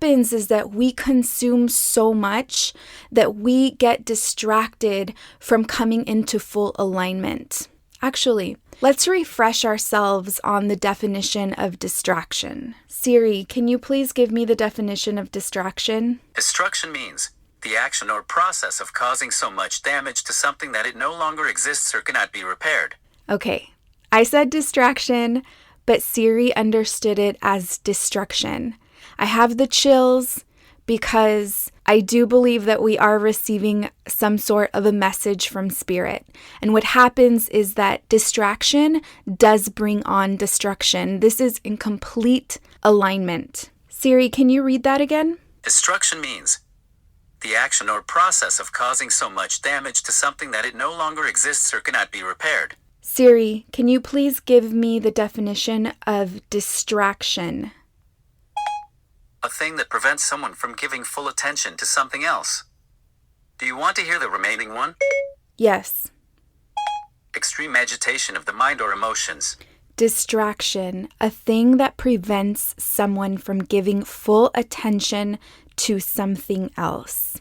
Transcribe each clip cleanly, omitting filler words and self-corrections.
Happens is that we consume so much that we get distracted from coming into full alignment. Actually, let's refresh ourselves on the definition of distraction. Siri, can you please give me the definition of distraction? Destruction means the action or process of causing so much damage to something that it no longer exists or cannot be repaired. Okay, I said distraction, but Siri understood it as destruction. I have the chills because I do believe that we are receiving some sort of a message from Spirit. And what happens is that distraction does bring on destruction. This is in complete alignment. Siri, can you read that again? Destruction means the action or process of causing so much damage to something that it no longer exists or cannot be repaired. Siri, can you please give me the definition of distraction? A thing that prevents someone from giving full attention to something else. Do you want to hear the remaining one? Yes. Extreme agitation of the mind or emotions. Distraction, a thing that prevents someone from giving full attention to something else.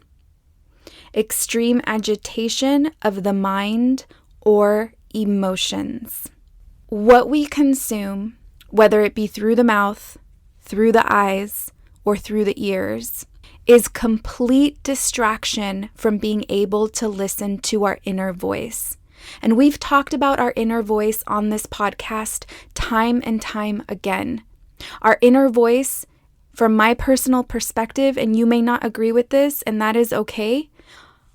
Extreme agitation of the mind or emotions. What we consume, whether it be through the mouth, through the eyes, or through the ears, is complete distraction from being able to listen to our inner voice. And we've talked about our inner voice on this podcast time and time again. Our inner voice, from my personal perspective, and you may not agree with this, and that is okay,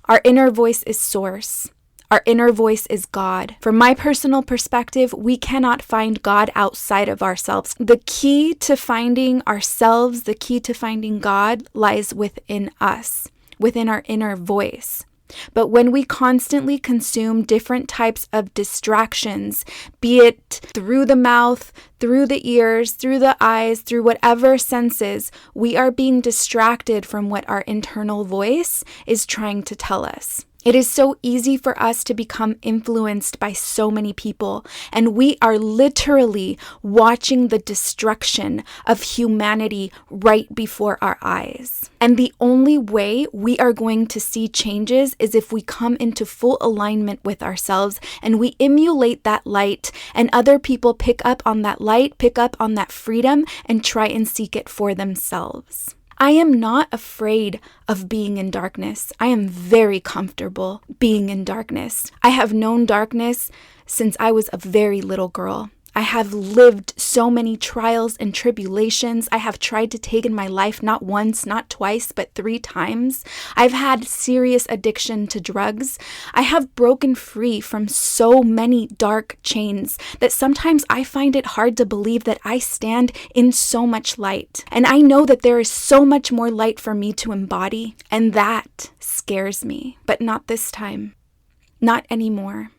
our inner voice is source. Our inner voice is God. From my personal perspective, we cannot find God outside of ourselves. The key to finding ourselves, the key to finding God lies within us, within our inner voice. But when we constantly consume different types of distractions, be it through the mouth, through the ears, through the eyes, through whatever senses, we are being distracted from what our internal voice is trying to tell us. It is so easy for us to become influenced by so many people, and we are literally watching the destruction of humanity right before our eyes. And the only way we are going to see changes is if we come into full alignment with ourselves and we emulate that light, and other people pick up on that light, pick up on that freedom, and try and seek it for themselves. I am not afraid of being in darkness. I am very comfortable being in darkness. I have known darkness since I was a very little girl. I have lived so many trials and tribulations. I have tried to take in my life not once, not twice, but 3 times. I've had serious addiction to drugs. I have broken free from so many dark chains that sometimes I find it hard to believe that I stand in so much light. And I know that there is so much more light for me to embody, and that scares me. But not this time. Not anymore.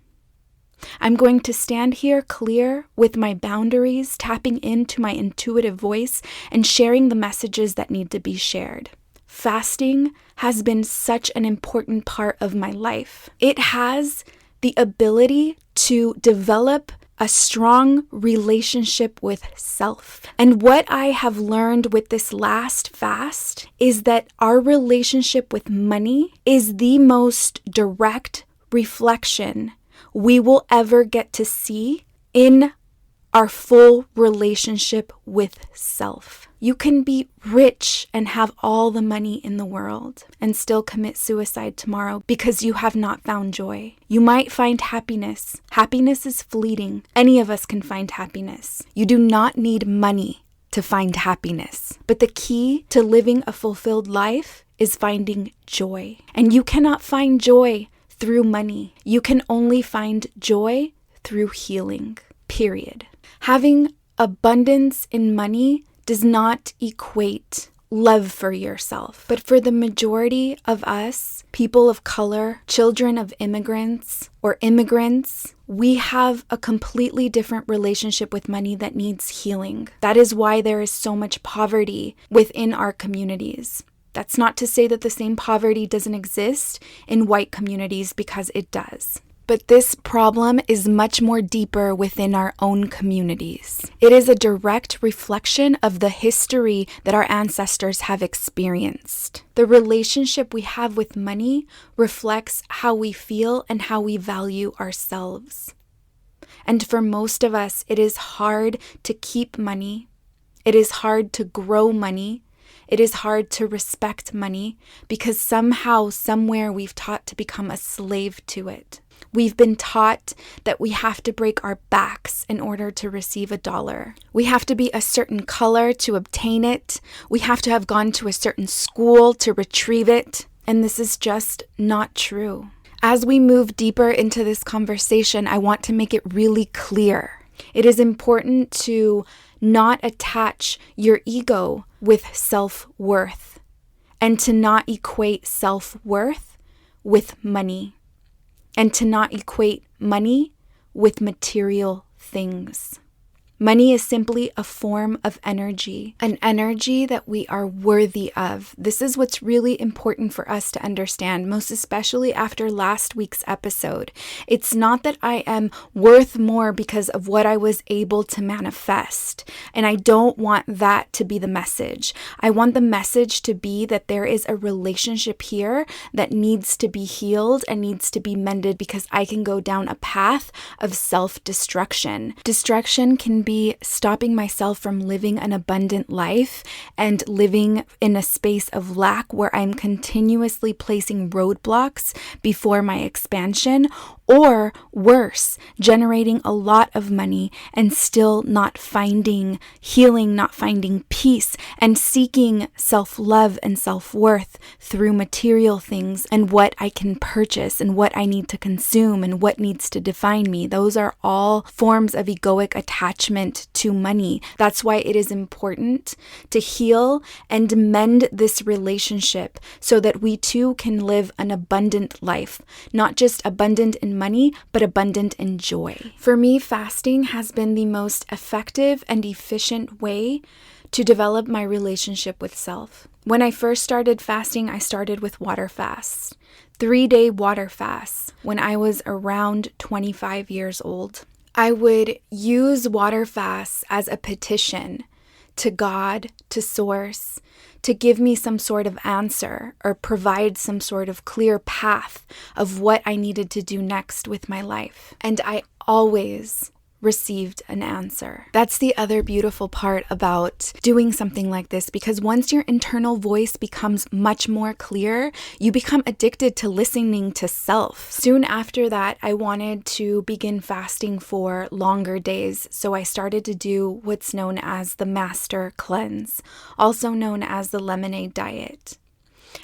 I'm going to stand here clear with my boundaries, tapping into my intuitive voice and sharing the messages that need to be shared. Fasting has been such an important part of my life. It has the ability to develop a strong relationship with self. And what I have learned with this last fast is that our relationship with money is the most direct reflection we will ever get to see in our full relationship with self. You can be rich and have all the money in the world and still commit suicide tomorrow because you have not found joy. You might find happiness. Happiness is fleeting. Any of us can find happiness. You do not need money to find happiness. But the key to living a fulfilled life is finding joy. And you cannot find joy through money. You can only find joy through healing, period. Having abundance in money does not equate love for yourself. But for the majority of us, people of color, children of immigrants, or immigrants, we have a completely different relationship with money that needs healing. That is why there is so much poverty within our communities. That's not to say that the same poverty doesn't exist in white communities, because it does. But this problem is much more deeper within our own communities. It is a direct reflection of the history that our ancestors have experienced. The relationship we have with money reflects how we feel and how we value ourselves. And for most of us, it is hard to keep money. It is hard to grow money. It is hard to respect money because somehow, somewhere, we've taught to become a slave to it. We've been taught that we have to break our backs in order to receive $1. We have to be a certain color to obtain it. We have to have gone to a certain school to retrieve it. And this is just not true. As we move deeper into this conversation, I want to make it really clear. It is important to not attach your ego with self-worth and to not equate self-worth with money. And to not equate money with material things. Money is simply a form of energy, an energy that we are worthy of. This is what's really important for us to understand, most especially after last week's episode. It's not that I am worth more because of what I was able to manifest, and I don't want that to be the message. I want the message to be that there is a relationship here that needs to be healed and needs to be mended because I can go down a path of self-destruction. Destruction can be stopping myself from living an abundant life and living in a space of lack where I'm continuously placing roadblocks before my expansion, or worse, generating a lot of money and still not finding healing, not finding peace, and seeking self-love and self-worth through material things and what I can purchase and what I need to consume and what needs to define me. Those are all forms of egoic attachment to money. That's why it is important to heal and mend this relationship so that we too can live an abundant life, not just abundant in money, but abundant in joy. For me, fasting has been the most effective and efficient way to develop my relationship with self. When I first started fasting, I started with water fasts, 3-day water fasts when I was around 25 years old. I would use water fasts as a petition to God, to Source, to give me some sort of answer or provide some sort of clear path of what I needed to do next with my life. And I always received an answer. That's the other beautiful part about doing something like this, because once your internal voice becomes much more clear, you become addicted to listening to self. Soon after that, I wanted to begin fasting for longer days, so I started to do what's known as the Master Cleanse, also known as the Lemonade Diet.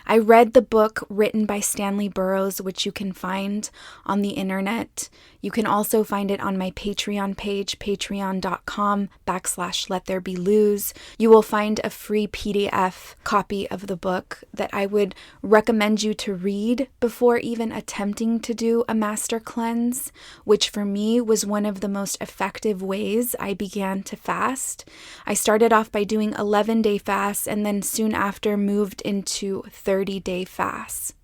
I read the book written by Stanley Burroughs, which you can find on the internet. You can also find it on my Patreon page, patreon.com/LetThereBeLose. You will find a free PDF copy of the book that I would recommend you to read before even attempting to do a master cleanse, which for me was one of the most effective ways I began to fast. I started off by doing 11-day fasts and then soon after moved into 30-day fasts.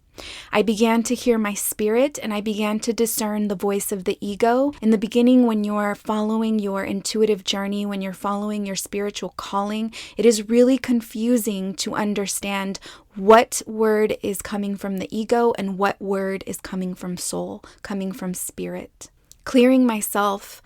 I began to hear my spirit and I began to discern the voice of the ego. In the beginning, when you're following your intuitive journey, when you're following your spiritual calling, it is really confusing to understand what word is coming from the ego and what word is coming from soul, coming from spirit. Clearing myself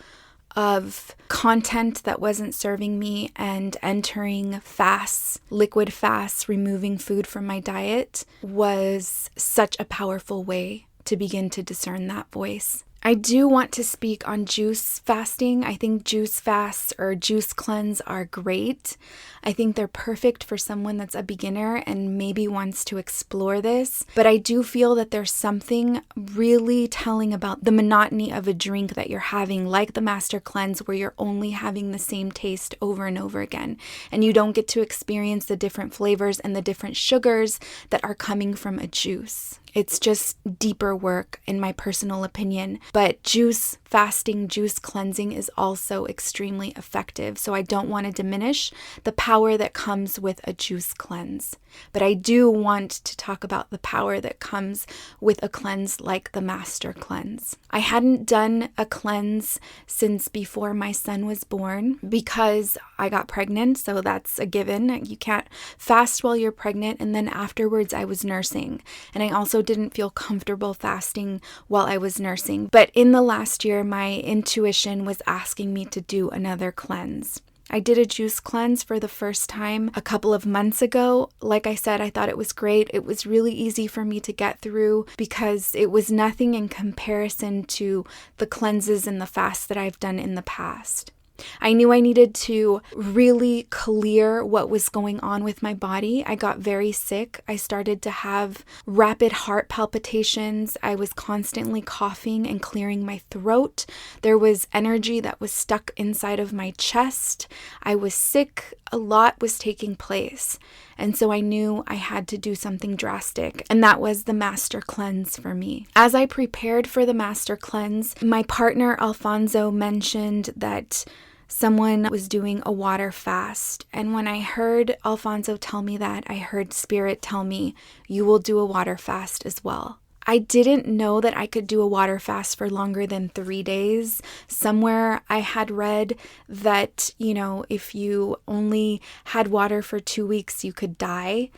of content that wasn't serving me and entering fasts, liquid fasts, removing food from my diet was such a powerful way to begin to discern that voice. I do want to speak on juice fasting. I think juice fasts or juice cleanse are great. I think they're perfect for someone that's a beginner and maybe wants to explore this. But I do feel that there's something really telling about the monotony of a drink that you're having, like the Master Cleanse, where you're only having the same taste over and over again. And you don't get to experience the different flavors and the different sugars that are coming from a juice. It's just deeper work, in my personal opinion. But juice fasting, juice cleansing is also extremely effective. So I don't want to diminish the power that comes with a juice cleanse. But I do want to talk about the power that comes with a cleanse like the Master Cleanse. I hadn't done a cleanse since before my son was born because I got pregnant. So that's a given. You can't fast while you're pregnant. And then afterwards I was nursing. And I also didn't feel comfortable fasting while I was nursing. But in the last year, my intuition was asking me to do another cleanse. I did a juice cleanse for the first time a couple of months ago. Like I said, I thought it was great. It was really easy for me to get through because it was nothing in comparison to the cleanses and the fasts that I've done in the past. I knew I needed to really clear what was going on with my body. I got very sick. I started to have rapid heart palpitations. I was constantly coughing and clearing my throat. There was energy that was stuck inside of my chest. I was sick. A lot was taking place. And so I knew I had to do something drastic. And that was the Master Cleanse for me. As I prepared for the Master Cleanse, my partner Alfonso mentioned that someone was doing a water fast. And when I heard Alfonso tell me that, I heard Spirit tell me, you will do a water fast as well. I didn't know that I could do a water fast for longer than 3 days. Somewhere I had read that, if you only had water for 2 weeks, you could die.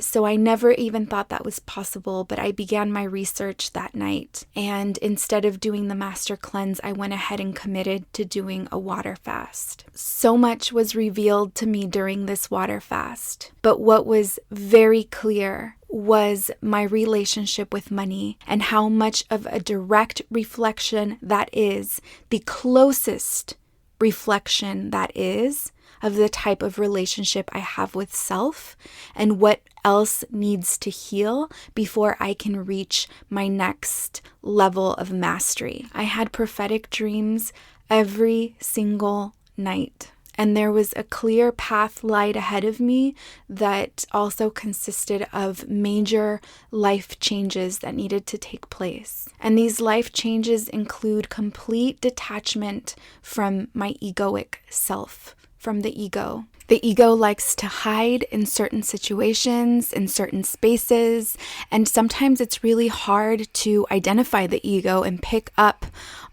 So I never even thought that was possible, but I began my research that night. And instead of doing the Master Cleanse, I went ahead and committed to doing a water fast. So much was revealed to me during this water fast. But what was very clear was my relationship with money and how much of a direct reflection that is, the closest reflection that is of the type of relationship I have with self and what else needs to heal before I can reach my next level of mastery. I had prophetic dreams every single night. And there was a clear path light ahead of me that also consisted of major life changes that needed to take place. And these life changes include complete detachment from my egoic self, from the ego. The ego likes to hide in certain situations, in certain spaces, and sometimes it's really hard to identify the ego and pick up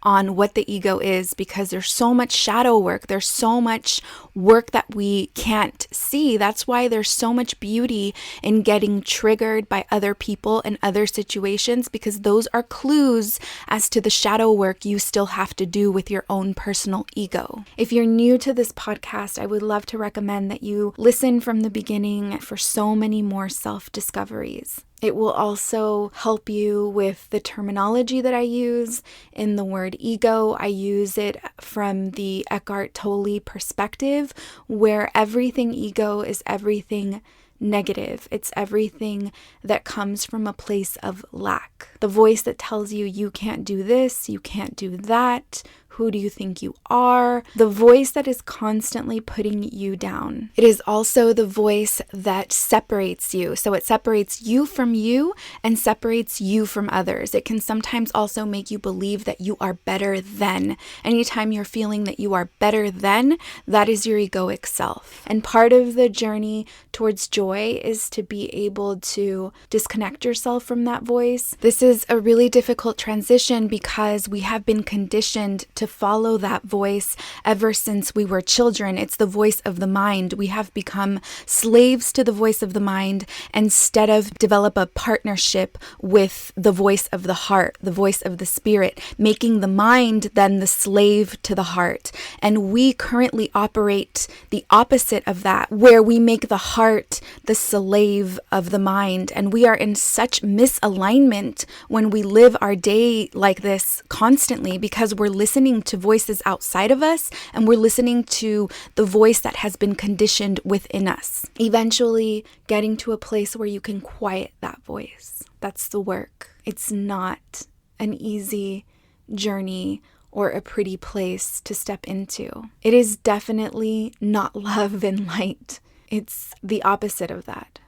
on what the ego is because there's so much shadow work. There's so much work that we can't see. That's why there's so much beauty in getting triggered by other people and other situations, because those are clues as to the shadow work you still have to do with your own personal ego. If you're new to this podcast, I would love to recommend that you listen from the beginning for so many more self-discoveries. It will also help you with the terminology that I use in the word ego. I use it from the Eckhart Tolle perspective, where everything ego is everything negative. It's everything that comes from a place of lack. The voice that tells you, you can't do this, you can't do that. Who do you think you are? The voice that is constantly putting you down. It is also the voice that separates you. So it separates you from you and separates you from others. It can sometimes also make you believe that you are better than. Anytime you're feeling that you are better than, that is your egoic self. And part of the journey towards joy is to be able to disconnect yourself from that voice. This is a really difficult transition because we have been conditioned to follow that voice ever since we were children. It's the voice of the mind. We have become slaves to the voice of the mind instead of develop a partnership with the voice of the heart, the voice of the spirit, making the mind then the slave to the heart. And we currently operate the opposite of that, where we make the heart the slave of the mind. And we are in such misalignment when we live our day like this constantly because we're listening to voices outside of us and we're listening to the voice that has been conditioned within us. Eventually getting to a place where you can quiet that voice. That's the work. It's not an easy journey or a pretty place to step into. It is definitely not love and light. It's the opposite of that.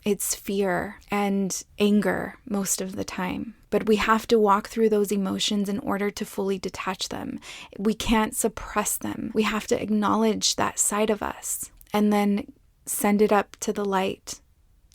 It's fear and anger most of the time. But we have to walk through those emotions in order to fully detach them. We can't suppress them. We have to acknowledge that side of us and then send it up to the light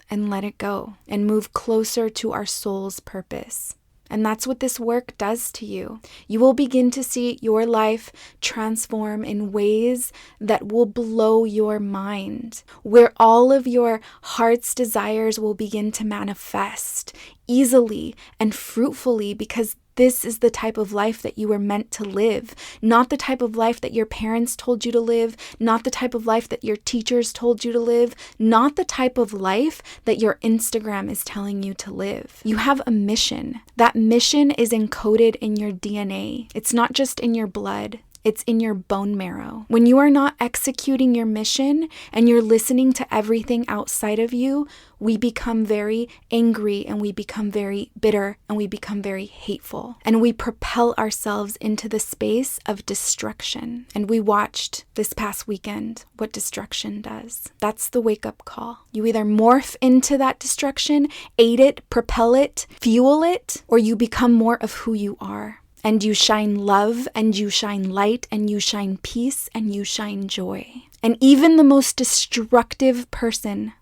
and let it go and move closer to our soul's purpose. And that's what this work does to you. You will begin to see your life transform in ways that will blow your mind, where all of your heart's desires will begin to manifest easily and fruitfully, because this is the type of life that you were meant to live, not the type of life that your parents told you to live, not the type of life that your teachers told you to live, not the type of life that your Instagram is telling you to live. You have a mission. That mission is encoded in your DNA. It's not just in your blood. It's in your bone marrow. When you are not executing your mission and you're listening to everything outside of you, we become very angry and we become very bitter and we become very hateful. And we propel ourselves into the space of destruction. And we watched this past weekend what destruction does. That's the wake-up call. You either morph into that destruction, aid it, propel it, fuel it, or you become more of who you are. And you shine love, and you shine light, and you shine peace, and you shine joy. And even the most destructive person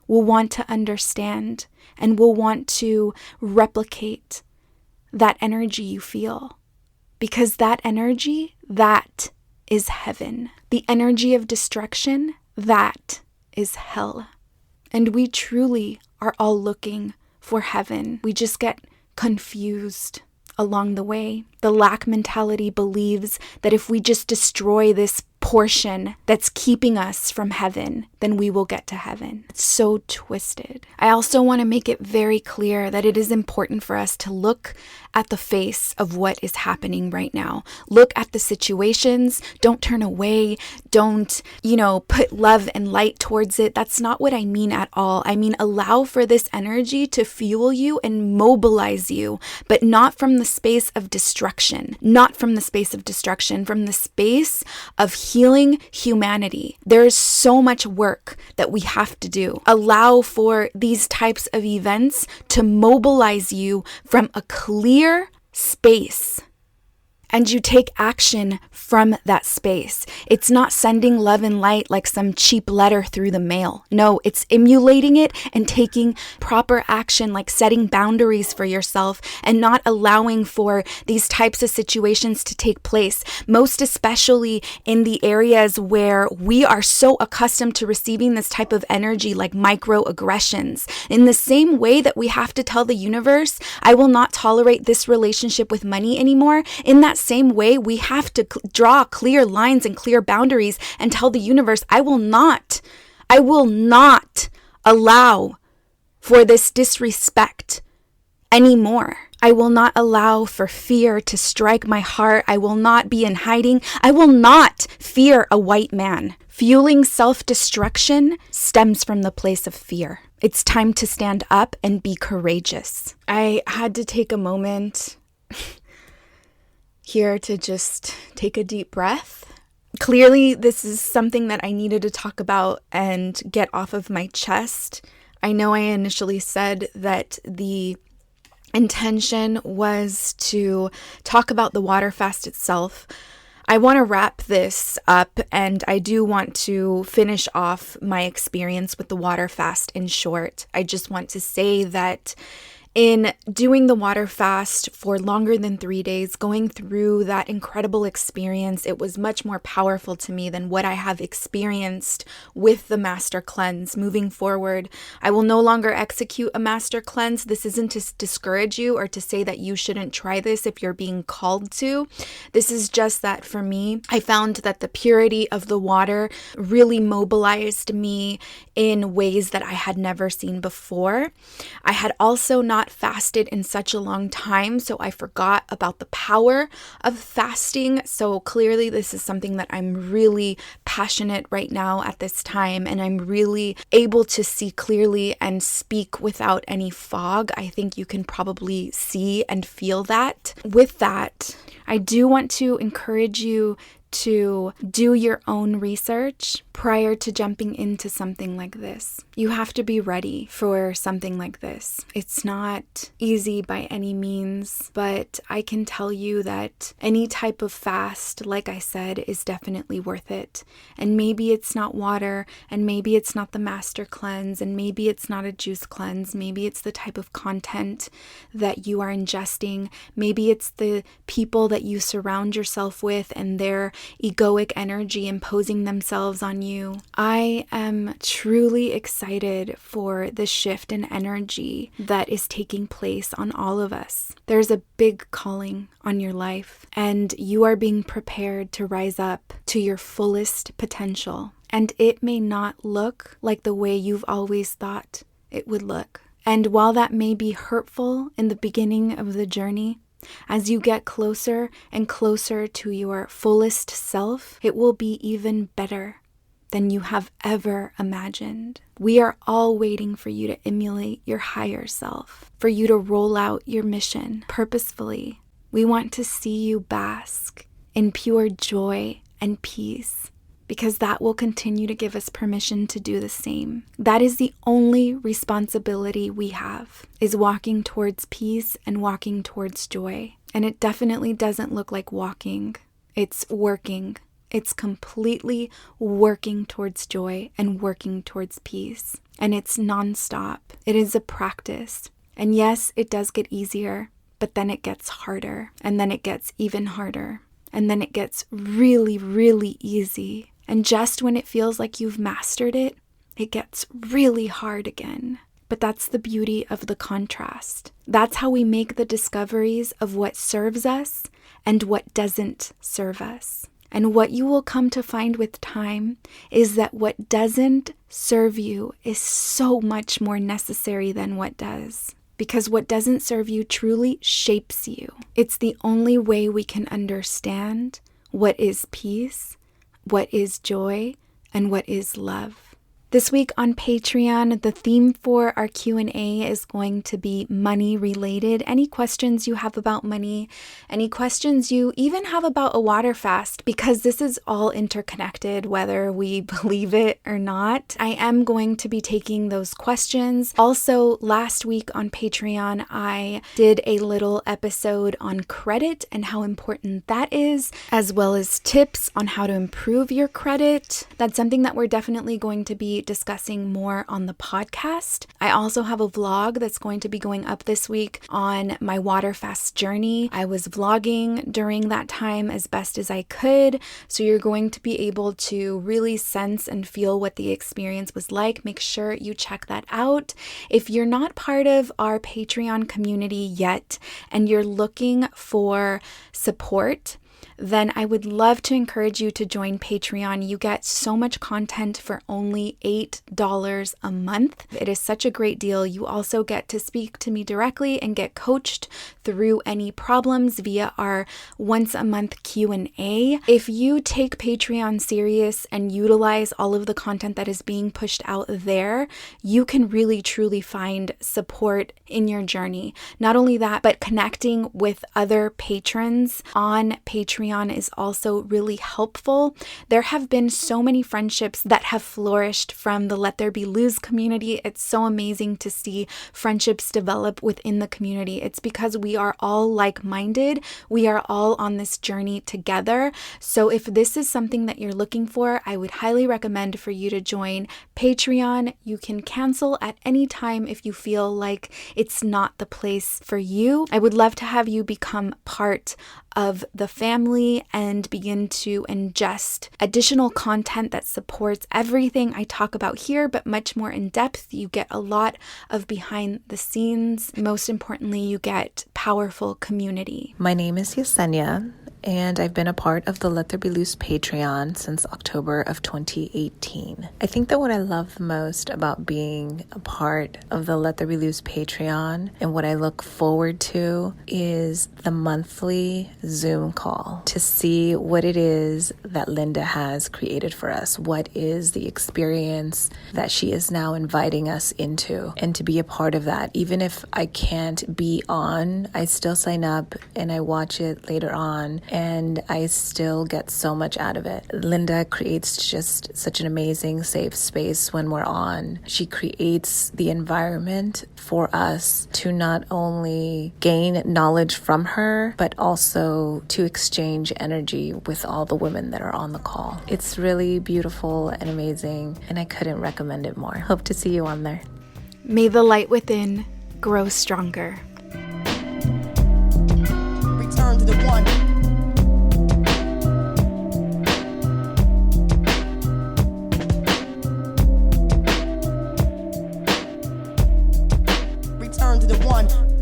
will want to understand and will want to replicate that energy you feel. Because that energy, that is heaven. The energy of destruction, that is hell. And we truly are all looking for heaven. We just get confused along the way. The lack mentality believes that if we just destroy this portion that's keeping us from heaven, then we will get to heaven. It's so twisted. I also want to make it very clear that it is important for us to look at the face of what is happening right now. Look at the situations. Don't turn away. Don't, put love and light towards it. That's not what I mean at all. I mean, allow for this energy to fuel you and mobilize you, but not from the space of destruction. Not from the space of destruction, from the space of healing humanity. There's so much work that we have to do. Allow for these types of events to mobilize you from a clear space. And you take action from that space. It's not sending love and light like some cheap letter through the mail. No, it's emulating it and taking proper action, like setting boundaries for yourself and not allowing for these types of situations to take place, most especially in the areas where we are so accustomed to receiving this type of energy, like microaggressions. In the same way that we have to tell the universe, I will not tolerate this relationship with money anymore, in that same way, we have to draw clear lines and clear boundaries and tell the universe, I will not allow for this disrespect anymore. I will not allow for fear to strike my heart. I will not be in hiding. I will not fear a white man. Fueling self-destruction stems from the place of fear. It's time to stand up and be courageous. I had to take a moment here to just take a deep breath. Clearly, this is something that I needed to talk about and get off of my chest. I know I initially said that the intention was to talk about the water fast itself. I want to wrap this up, and I do want to finish off my experience with the water fast in short. I just want to say that in doing the water fast for longer than 3 days, going through that incredible experience, it was much more powerful to me than what I have experienced with the master cleanse. Moving forward, I will no longer execute a master cleanse. This isn't to discourage you or to say that you shouldn't try this if you're being called to. This is just that for me, I found that the purity of the water really mobilized me in ways that I had never seen before. I had also not fasted in such a long time, so I forgot about the power of fasting. So clearly this is something that I'm really passionate right now at this time, and I'm really able to see clearly and speak without any fog. I think you can probably see and feel that. With that, I do want to encourage you to do your own research prior to jumping into something like this. You have to be ready for something like this. It's not easy by any means, but I can tell you that any type of fast, like I said, is definitely worth it. And maybe it's not water, and maybe it's not the master cleanse, and maybe it's not a juice cleanse. Maybe it's the type of content that you are ingesting. Maybe it's the people that you surround yourself with and their egoic energy imposing themselves on you. I am truly excited for the shift in energy that is taking place on all of us. There's a big calling on your life, and you are being prepared to rise up to your fullest potential. And it may not look like the way you've always thought it would look. And while that may be hurtful in the beginning of the journey, as you get closer and closer to your fullest self, it will be even better than you have ever imagined. We are all waiting for you to emulate your higher self, for you to roll out your mission purposefully. We want to see you bask in pure joy and peace, because that will continue to give us permission to do the same. That is the only responsibility we have, is walking towards peace and walking towards joy. And it definitely doesn't look like walking. It's working. It's completely working towards joy and working towards peace. And it's nonstop. It is a practice. And yes, it does get easier, but then it gets harder. And then it gets even harder. And then it gets really, really easy. And just when it feels like you've mastered it, it gets really hard again. But that's the beauty of the contrast. That's how we make the discoveries of what serves us and what doesn't serve us. And what you will come to find with time is that what doesn't serve you is so much more necessary than what does. Because what doesn't serve you truly shapes you. It's the only way we can understand what is peace, what is joy, and what is love. This week on Patreon, the theme for our Q&A is going to be money related. Any questions you have about money, any questions you even have about a water fast, because this is all interconnected, whether we believe it or not. I am going to be taking those questions. Also, last week on Patreon, I did a little episode on credit and how important that is, as well as tips on how to improve your credit. That's something that we're definitely going to be discussing more on the podcast. I also have a vlog that's going to be going up this week on my water fast journey. I was vlogging during that time as best as I could, so you're going to be able to really sense and feel what the experience was like. Make sure you check that out. If you're not part of our Patreon community yet and you're looking for support, then I would love to encourage you to join Patreon. You get so much content for only $8 a month. It is such a great deal. You also get to speak to me directly and get coached through any problems via our once a month Q&A. If you take Patreon serious and utilize all of the content that is being pushed out there, you can really truly find support in your journey. Not only that, but connecting with other patrons on Patreon is also really helpful. There have been so many friendships that have flourished from the Let There Be Lose community. It's so amazing to see friendships develop within the community. It's because we are all like-minded. We are all on this journey together. So if this is something that you're looking for, I would highly recommend for you to join Patreon. You can cancel at any time if you feel like it's not the place for you. I would love to have you become part of the family and begin to ingest additional content that supports everything I talk about here, but much more in depth. You get a lot of behind the scenes. Most importantly, you get powerful community. My name is Yesenia, and I've been a part of the Let There Be Loose Patreon since October of 2018. I think that what I love the most about being a part of the Let There Be Loose Patreon and what I look forward to is the monthly Zoom call to see what it is that Linda has created for us. What is the experience that she is now inviting us into, and to be a part of that. Even if I can't be on, I still sign up and I watch it later on and I still get so much out of it. Linda creates just such an amazing safe space when we're on. She creates the environment for us to not only gain knowledge from her, but also to exchange energy with all the women that are on the call. It's really beautiful and amazing, and I couldn't recommend it more. Hope to see you on there. May the light within grow stronger. Return to the one. Return to the one.